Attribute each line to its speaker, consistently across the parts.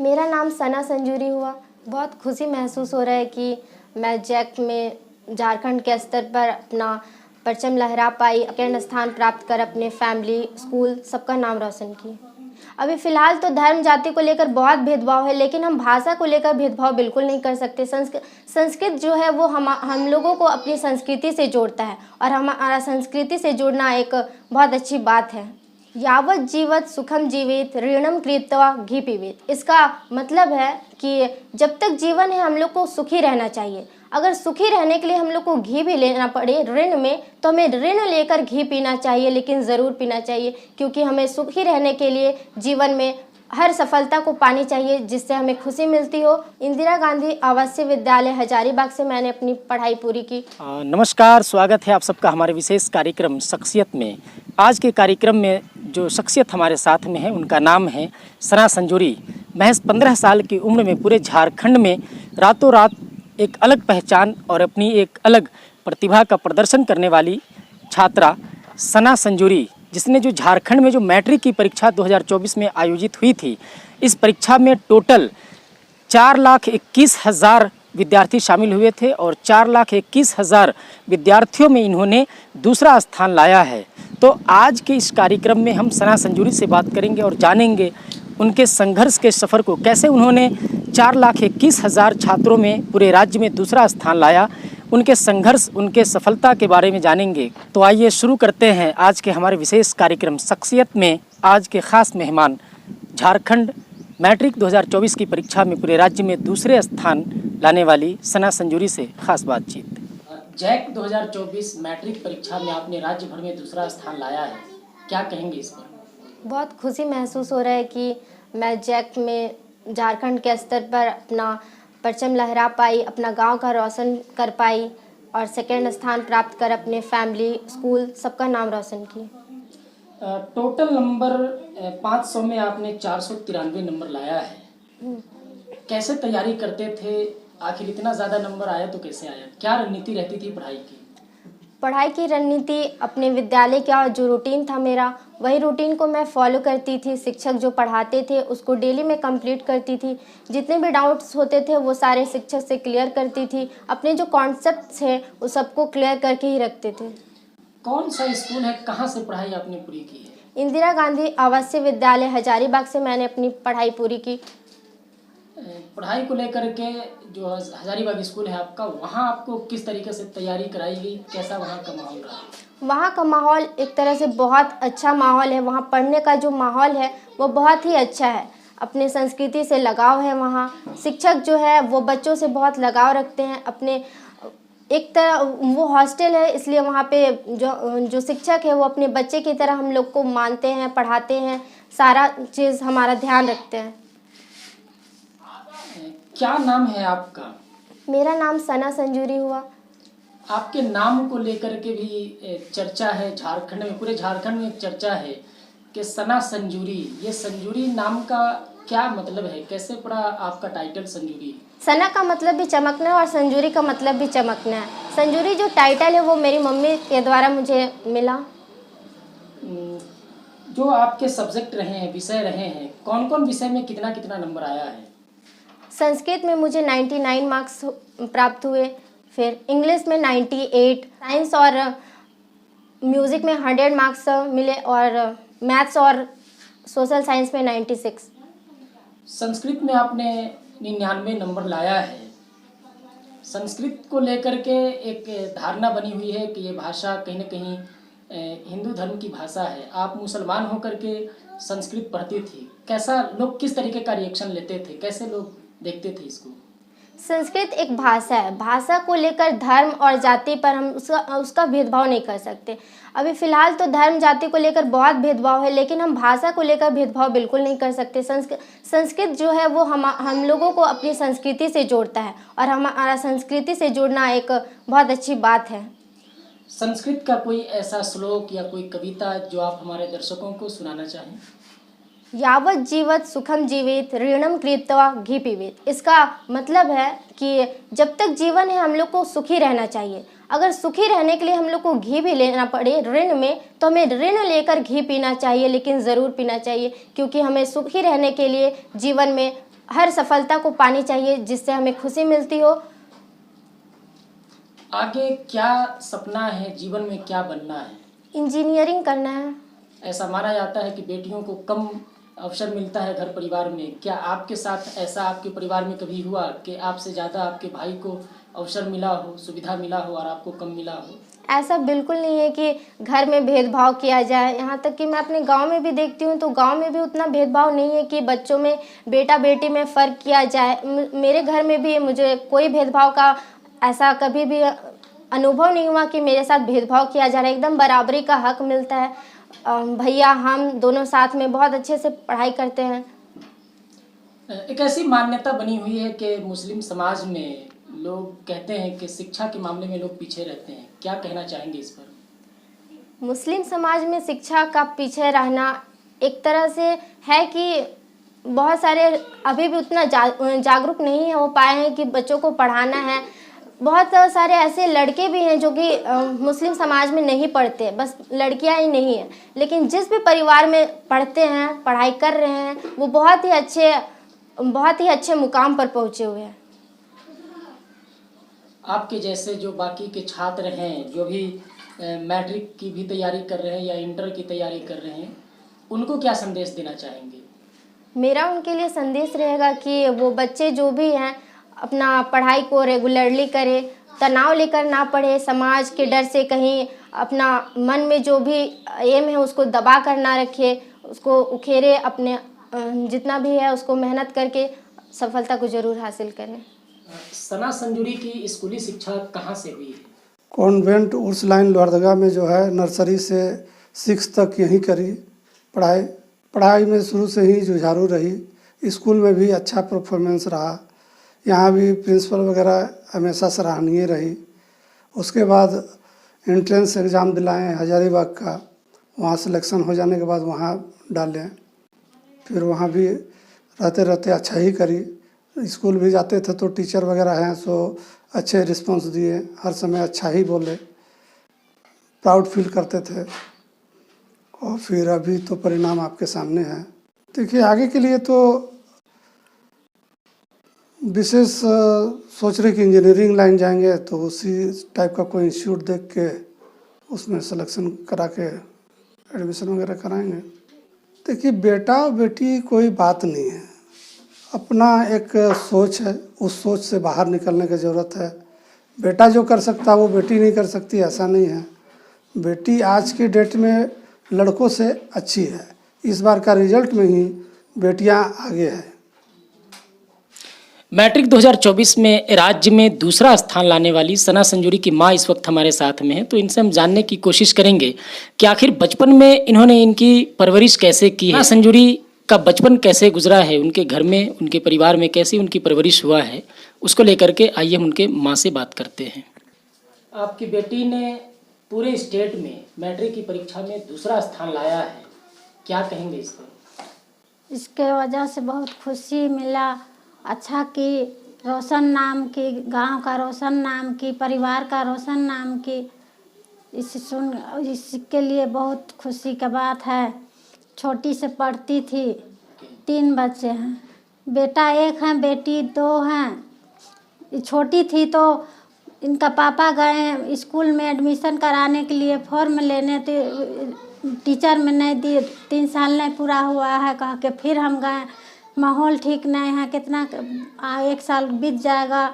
Speaker 1: मेरा नाम सना संजूरी हुआ। बहुत खुशी महसूस हो रहा है कि मैं जैक में झारखंड के स्तर पर अपना परचम लहरा पाई, सेकंड स्थान प्राप्त कर अपने फैमिली, स्कूल सबका नाम रोशन की। अभी फ़िलहाल तो धर्म जाति को लेकर बहुत भेदभाव है, लेकिन हम भाषा को लेकर भेदभाव बिल्कुल नहीं कर सकते। संस्कृत जो है वो हम लोगों को अपनी संस्कृति से जोड़ता है, और हमारा संस्कृति से जुड़ना एक बहुत अच्छी बात है। यावत जीवत सुखम जीवित ऋणम कृत्वा घी पीवित। इसका मतलब है कि जब तक जीवन है हम लोग को सुखी रहना चाहिए। अगर सुखी रहने के लिए हम लोग को घी भी लेना पड़े ऋण में, तो हमें ऋण लेकर घी पीना चाहिए, लेकिन ज़रूर पीना चाहिए, क्योंकि हमें सुखी रहने के लिए जीवन में हर सफलता को पानी चाहिए जिससे हमें खुशी मिलती हो। इंदिरा गांधी आवासीय विद्यालय हजारीबाग से मैंने अपनी पढ़ाई पूरी की।
Speaker 2: नमस्कार, स्वागत है आप सबका हमारे विशेष कार्यक्रम शख्सियत में। आज के कार्यक्रम में जो शख्सियत हमारे साथ में है उनका नाम है सना संजूरी। महज 15 साल की उम्र में पूरे झारखंड में रातों रात एक अलग पहचान और अपनी एक अलग प्रतिभा का प्रदर्शन करने वाली छात्रा सना संजूरी, जिसने जो झारखंड में जो मैट्रिक की परीक्षा 2024 में आयोजित हुई थी, इस परीक्षा में टोटल 4,21,000 विद्यार्थी शामिल हुए थे और 4,21,000 विद्यार्थियों में इन्होंने दूसरा स्थान लाया है। तो आज के इस कार्यक्रम में हम सना संजूरी से बात करेंगे और जानेंगे उनके संघर्ष के सफ़र को, कैसे उन्होंने 4,21,000 छात्रों में पूरे राज्य में दूसरा स्थान लाया। उनके संघर्ष, उनके सफलता के बारे में जानेंगे। तो आइए शुरू करते हैं आज के हमारे विशेष कार्यक्रम शख्सियत में। आज के ख़ास मेहमान झारखंड मैट्रिक 2024 की परीक्षा में पूरे राज्य में दूसरे स्थान लाने वाली सना संजूरी से खास बातचीत। जैक 2024 मैट्रिक परीक्षा में आपने राज्य भर में दूसरा स्थान लाया है, क्या कहेंगे इस पर?
Speaker 1: बहुत खुशी महसूस हो रहा है कि मैं जैक में झारखंड के स्तर पर अपना परचम लहरा पाई, अपना गांव का रोशन कर पाई और सेकंड स्थान प्राप्त कर अपने फैमिली, स्कूल सबका नाम रोशन की।
Speaker 2: टोटल नंबर 500 में आपने 493 नंबर लाया है। कैसे तैयारी करते थे? आखिर इतना ज़्यादा नंबर आया तो कैसे आया? क्या रणनीति रहती थी पढ़ाई की?
Speaker 1: पढ़ाई की रणनीति अपने विद्यालय का जो रूटीन था मेरा, वही रूटीन को मैं फॉलो करती थी। शिक्षक जो पढ़ाते थे उसको डेली मैं कंप्लीट करती थी। जितने भी डाउट्स होते थे वो सारे शिक्षक से क्लियर करती थी। अपने जो कॉन्सेप्ट्स हैं वो सबको क्लियर करके ही रखते थे।
Speaker 2: कौन सा स्कूल है, कहाँ से पढ़ाई आपने पूरी की है?
Speaker 1: इंदिरा गांधी आवासीय विद्यालय हजारीबाग से मैंने अपनी पढ़ाई पूरी की।
Speaker 2: पढ़ाई को लेकर के जो हजारीबाग स्कूल है आपका, वहाँ आपको किस तरीके से तैयारी कराई गई? कैसा वहाँ का माहौल रहा?
Speaker 1: वहाँ का माहौल एक तरह से बहुत अच्छा माहौल है। वहाँ पढ़ने का जो माहौल है वो बहुत ही अच्छा है। अपने संस्कृति से लगाव है। वहाँ शिक्षक जो है वो बच्चों से बहुत लगाव रखते हैं। अपने एक तरह वो हॉस्टल है, इसलिए वहाँ पे जो शिक्षक है वो अपने बच्चे की तरह हम लोग को मानते हैं, पढ़ाते हैं, सारा चीज़ हमारा ध्यान रखते हैं।
Speaker 2: क्या नाम है आपका?
Speaker 1: मेरा नाम सना संजूरी हुआ।
Speaker 2: आपके नाम को लेकर के भी चर्चा है झारखंड में, पूरे झारखंड में चर्चा है कि सना संजूरी। ये संजूरी नाम का क्या मतलब है? कैसे पड़ा आपका टाइटल संजूरी?
Speaker 1: सना का मतलब भी चमकना और संजूरी का मतलब भी चमकना है। संजूरी जो टाइटल है वो मेरी मम्मी के द्वारा मुझे मिला।
Speaker 2: जो आपके सब्जेक्ट रहे हैं, विषय रहे हैं, कौन कौन विषय में कितना कितना नंबर आया है?
Speaker 1: संस्कृत में मुझे 99 मार्क्स प्राप्त हुए, फिर इंग्लिश में 98, साइंस और म्यूज़िक में 100 मार्क्स मिले और मैथ्स और सोशल साइंस में 96।
Speaker 2: संस्कृत में आपने 99 नंबर लाया है। संस्कृत को लेकर के एक धारणा बनी हुई है कि ये भाषा कहीं न कहीं हिंदू धर्म की भाषा है। आप मुसलमान होकर के संस्कृत पढ़ती थी, कैसा लोग किस तरीके का रिएक्शन लेते थे? कैसे लोग देखते थे इसको?
Speaker 1: संस्कृत एक भाषा है। भाषा को लेकर धर्म और जाति पर हम उसका भेदभाव नहीं कर सकते। अभी फ़िलहाल तो धर्म जाति को लेकर बहुत भेदभाव है, लेकिन हम भाषा को लेकर भेदभाव बिल्कुल नहीं कर सकते। संस्कृत जो है वो हम लोगों को अपनी संस्कृति से जोड़ता है, और हमारा संस्कृति से जुड़ना एक बहुत अच्छी बात है।
Speaker 2: संस्कृत का कोई ऐसा श्लोक या कोई कविता जो आप हमारे दर्शकों को सुनाना चाहें?
Speaker 1: यावत जीवत सुखम जीवित ऋणम कृत्वा घी पीवित। इसका मतलब है कि जब तक जीवन है हम लोग को सुखी रहना चाहिए। अगर सुखी रहने के लिए हम लोग को घी भी लेना पड़े ऋण में, तो हमें ऋण लेकर घी पीना चाहिए, लेकिन ज़रूर पीना चाहिए, क्योंकि हमें सुखी रहने के लिए जीवन में हर सफलता को पानी चाहिए जिससे हमें खुशी मिलती हो।
Speaker 2: आगे क्या सपना है, जीवन में क्या बनना है?
Speaker 1: इंजीनियरिंग करना है।
Speaker 2: ऐसा माना जाता है कि बेटियों को कम अवसर मिलता है घर परिवार में। क्या आपके साथ ऐसा आपके परिवार में कभी हुआ कि आपसे ज़्यादा आपके भाई को अवसर मिला हो, सुविधा मिला हो और आपको कम मिला हो?
Speaker 1: ऐसा बिल्कुल नहीं है कि घर में भेदभाव किया जाए। यहाँ तक कि मैं अपने गांव में भी देखती हूँ तो गांव में भी उतना भेदभाव नहीं है कि बच्चों में बेटा बेटी में फ़र्क किया जाए। मेरे घर में भी मुझे कोई भेदभाव का ऐसा कभी भी अनुभव नहीं हुआ कि मेरे साथ भेदभाव किया जा रहा है। एकदम बराबरी का हक मिलता है। भैया हम दोनों साथ में बहुत अच्छे से पढ़ाई करते हैं।
Speaker 2: एक ऐसी मान्यता बनी हुई है कि मुस्लिम समाज में लोग कहते हैं कि शिक्षा के मामले में लोग पीछे रहते हैं। क्या कहना चाहेंगे इस पर?
Speaker 1: मुस्लिम समाज में शिक्षा का पीछे रहना एक तरह से है कि बहुत सारे अभी भी उतना जागरूक नहीं हो पाए हैं कि बच्चों को पढ़ाना है। बहुत सारे ऐसे लड़के भी हैं जो कि मुस्लिम समाज में नहीं पढ़ते, बस लड़कियां ही नहीं हैं, लेकिन जिस भी परिवार में पढ़ते हैं, पढ़ाई कर रहे हैं, वो बहुत ही अच्छे मुकाम पर पहुँचे हुए हैं।
Speaker 2: आपके जैसे जो बाकी के छात्र हैं, जो भी मैट्रिक की भी तैयारी कर रहे हैं या इंटर की तैयारी कर रहे हैं, उनको क्या संदेश देना चाहेंगे?
Speaker 1: मेरा उनके लिए संदेश रहेगा कि वो बच्चे जो भी हैं अपना पढ़ाई को रेगुलरली करें, तनाव लेकर ना पढ़े, समाज के डर से कहीं अपना मन में जो भी एम है उसको दबा कर ना रखे, उसको उखेरे, अपने जितना भी है उसको मेहनत करके सफलता को ज़रूर हासिल करें।
Speaker 2: सना संजूरी की स्कूली शिक्षा कहाँ से हुई है?
Speaker 3: कॉन्वेंट उर्सुलाइन लोहरदगा में जो है नर्सरी से 6 तक यहीं करी पढ़ाई में शुरू से ही जुझारू रही। स्कूल में भी अच्छा परफॉर्मेंस रहा। यहाँ भी प्रिंसिपल वगैरह हमेशा सराहनीय रही। उसके बाद एंट्रेंस एग्ज़ाम दिलाएं हजारीबाग का, वहाँ सिलेक्शन हो जाने के बाद वहाँ डालें। फिर वहाँ भी रहते रहते अच्छा ही करी। स्कूल भी जाते थे तो टीचर वगैरह हैं सो अच्छे रिस्पांस दिए, हर समय अच्छा ही बोले, प्राउड फील करते थे। और फिर अभी तो परिणाम आपके सामने है। देखिए आगे के लिए तो विशेष सोच रहे कि इंजीनियरिंग लाइन जाएंगे तो उसी टाइप का कोई इंस्टीट्यूट देख के उसमें सिलेक्शन करा के एडमिशन वगैरह कराएंगे। देखिए बेटा और बेटी कोई बात नहीं है, अपना एक सोच है, उस सोच से बाहर निकलने की ज़रूरत है। बेटा जो कर सकता है वो बेटी नहीं कर सकती, ऐसा नहीं है। बेटी आज की डेट में लड़कों से अच्छी है। इस बार का रिजल्ट में ही बेटियां आगे हैं।
Speaker 2: मैट्रिक 2024 में राज्य में दूसरा स्थान लाने वाली सना संजूरी की मां इस वक्त हमारे साथ में है, तो इनसे हम जानने की कोशिश करेंगे कि आखिर बचपन में इन्होंने इनकी परवरिश कैसे की है, संजूरी का बचपन कैसे गुजरा है, उनके घर में, उनके परिवार में कैसी उनकी परवरिश हुआ है, उसको लेकर के आइए हम उनके माँ से बात करते हैं। आपकी बेटी ने पूरे स्टेट में मैट्रिक की परीक्षा में दूसरा स्थान लाया है, क्या कहेंगे इस पर?
Speaker 4: इसके वजह से बहुत खुशी मिला। अच्छा कि रोशन नाम की, गांव का रोशन नाम की, परिवार का रोशन नाम की, इसके लिए बहुत खुशी की बात है। छोटी से पढ़ती थी, 3 बच्चे हैं, बेटा 1 है, बेटी 2 हैं। छोटी थी तो इनका पापा गए स्कूल में एडमिशन कराने के लिए फॉर्म लेने, तो टीचर में नहीं दी, 3 साल नहीं पूरा हुआ है कह के फिर हम गए। माहौल ठीक नहीं है, कितना 1 साल बीत जाएगा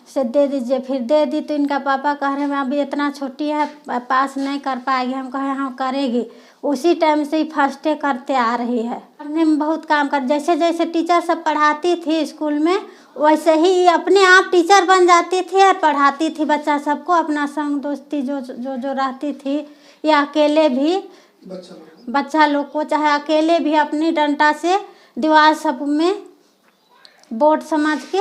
Speaker 4: से दे दीजिए, फिर दे दी तो इनका पापा कह रहे हैं अभी इतना छोटी है पास नहीं कर पाएगी। हम कहे हाँ करेगी। उसी टाइम से ही फर्स्टे करते आ रही है। पढ़ने में बहुत काम कर, जैसे जैसे टीचर सब पढ़ाती थी स्कूल में वैसे ही अपने आप टीचर बन जाती थी और पढ़ाती थी बच्चा सबको। अपना संग दोस्ती जो रहती थी या अकेले भी बच्चा लोग को, चाहे अकेले भी अपनी डंडा से दीवार सब में बोर्ड समझ के।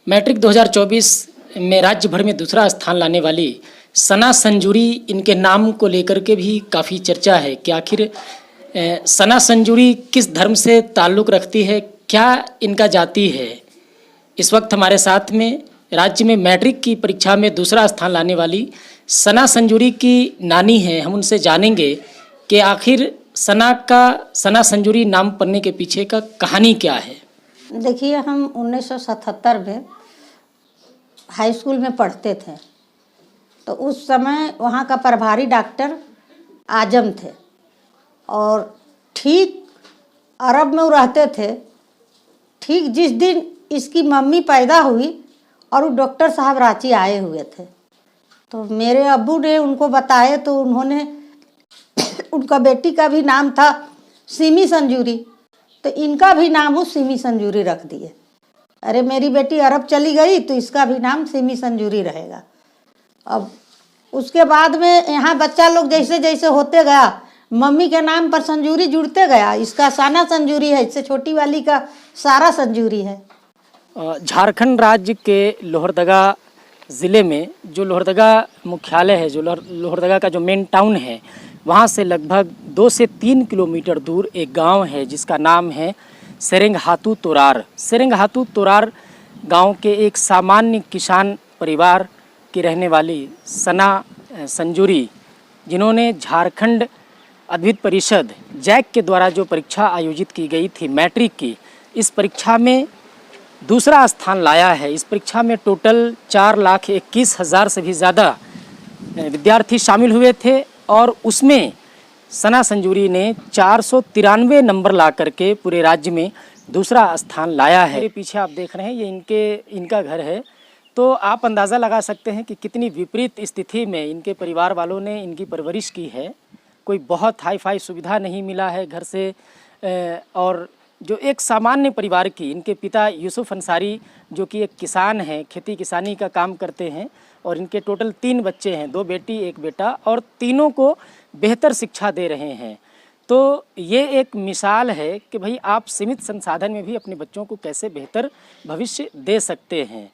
Speaker 2: मैट्रिक 2024 में राज्य भर में दूसरा स्थान लाने वाली सना संजूरी, इनके नाम को लेकर के भी काफ़ी चर्चा है कि आखिर सना संजूरी किस धर्म से ताल्लुक़ रखती है, क्या इनका जाति है। इस वक्त हमारे साथ में राज्य में मैट्रिक की परीक्षा में दूसरा स्थान लाने वाली सना संजूरी की नानी है। हम उनसे जानेंगे कि आखिर सना संजूरी नाम पढ़ने के पीछे का कहानी क्या है।
Speaker 5: देखिए, हम 1977 में हाई स्कूल में पढ़ते थे, तो उस समय वहाँ का प्रभारी डॉक्टर आजम थे और ठीक अरब में वो रहते थे। ठीक जिस दिन इसकी मम्मी पैदा हुई और वो डॉक्टर साहब रांची आए हुए थे, तो मेरे अब्बू ने उनको बताए, तो उन्होंने उनका बेटी का भी नाम था सिमी संजूरी, तो इनका भी नाम वो सिमी संजूरी रख दिए। अरे मेरी बेटी अरब चली गई तो इसका भी नाम सिमी संजूरी रहेगा। अब उसके बाद में यहाँ बच्चा लोग जैसे जैसे होते गया, मम्मी के नाम पर संजूरी जुड़ते गया। इसका साना संजूरी है, इससे छोटी वाली का सारा संजूरी है।
Speaker 2: झारखंड राज्य के लोहरदगा ज़िले में जो लोहरदगा मुख्यालय है, जो लोहरदगा का जो मेन टाउन है, वहाँ से लगभग 2 से 3 किलोमीटर दूर एक गांव है जिसका नाम है सेरेंगहातू तोरार। सेरेंगहातू तोरार गांव के एक सामान्य किसान परिवार की रहने वाली सना संजूरी, जिन्होंने झारखंड अद्वित परिषद जैक के द्वारा जो परीक्षा आयोजित की गई थी मैट्रिक की, इस परीक्षा में दूसरा स्थान लाया है। इस परीक्षा में टोटल 4,21,000 से भी ज़्यादा विद्यार्थी शामिल हुए थे और उसमें सना संजूरी ने 493 नंबर ला करके पूरे राज्य में दूसरा स्थान लाया है। मेरे पीछे आप देख रहे हैं ये इनका घर है, तो आप अंदाज़ा लगा सकते हैं कि कितनी विपरीत स्थिति में इनके परिवार वालों ने इनकी परवरिश की है। कोई बहुत हाई फाई सुविधा नहीं मिला है घर से, और जो एक सामान्य परिवार की, इनके पिता यूसुफ अंसारी जो कि एक किसान हैं, खेती किसानी का काम करते हैं, और इनके टोटल 3 बच्चे हैं, 2 बेटी 1 बेटा, और तीनों को बेहतर शिक्षा दे रहे हैं। तो ये एक मिसाल है कि भाई आप सीमित संसाधन में भी अपने बच्चों को कैसे बेहतर भविष्य दे सकते हैं।